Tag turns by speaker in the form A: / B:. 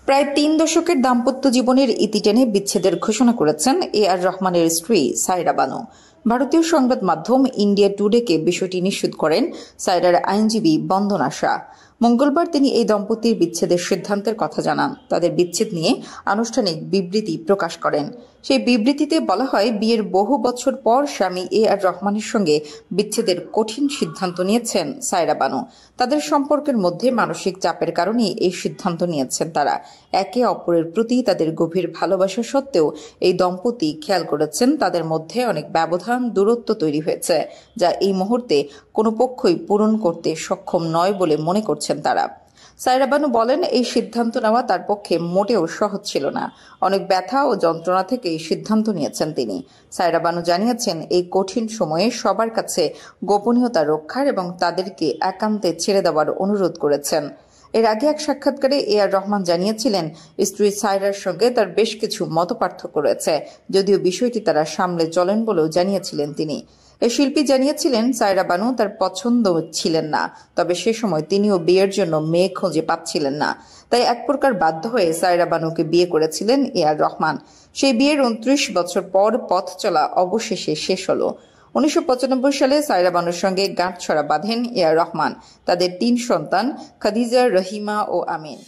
A: প্রায় ৩ দশকের দাম্পত্য জীবনের ইতি টেনে বিচ্ছেদের ঘোষণা করেছেন আর রহমানের স্ত্রী সায়রা বানু। ভারতীয় সংবাদ মাধ্যম ইন্ডিয়া টুডেকে বিষয়টি নিশ্চিত করেন সায়রার আইনজীবী বন্দনা শাহ। মঙ্গলবার তিনি এই দম্পতির বিচ্ছেদের সিদ্ধান্তের কথা জানান। তাদের বিচ্ছেদ নিয়ে আনুষ্ঠানিক বিবৃতি প্রকাশ করেন। সেই বিবৃতিতে বলা হয়, বিয়ের বহু বছর পর স্বামী আর রহমানের সঙ্গে বিচ্ছেদের কঠিন সিদ্ধান্ত নিয়েছেন সায়রা বানু। তাদের সম্পর্কের মধ্যে মানসিক চাপের কারণে এই সিদ্ধান্ত নিয়েছেন তারা। একে অপরের প্রতি তাদের গভীর ভালোবাসা সত্ত্বেও এই দম্পতি খেয়াল করেছেন তাদের মধ্যে অনেক ব্যবধান, দূরত্ব তৈরি হয়েছে, যা এই মুহূর্তে কোনো পক্ষই পূরণ করতে সক্ষম নয় বলে মনে করছেন তারা। সায়রা বানু বলেন, এই সিদ্ধান্ত নেওয়া তার পক্ষে মোটেও সহজ ছিল না। অনেক ব্যথা ও যন্ত্রণা থেকে এই সিদ্ধান্ত নিয়েছেন তিনি। সায়রা বানু জানিয়েছেন, এই কঠিন সময়ে সবার কাছে গোপনীয়তা রক্ষার এবং তাদেরকে একান্তে ছেড়ে দেওয়ার অনুরোধ করেছেন। এর আগে এক সাক্ষাৎকারে আর রহমান জানিয়েছিলেন, স্ত্রী সায়রার সঙ্গে তার বেশ কিছু মতপার্থক্য রয়েছে, যদিও বিষয়টি তারা সামলে চলেন বলেও জানিয়েছিলেন তিনি। এই শিল্পী জানিয়েছিলেন, সায়রা বানু তার পছন্দ ছিলেন না, তবে সে সময় তিনিও বিয়ের জন্য মেয়ে খুঁজে পাচ্ছিলেন না। তাই এক প্রকার বাধ্য হয়ে সায়রা বানুকে বিয়ে করেছিলেন আর রহমান। সেই বিয়ের ২৯ বছর পর পথ চলা অবশেষে শেষ হলো। ১৯৯৫ সালে সায়রা বানুর সঙ্গে গাঁটছড়া বাঁধেন আর রহমান। তাদের ৩ সন্তান, খাদিজা, রহিমা ও আমিন।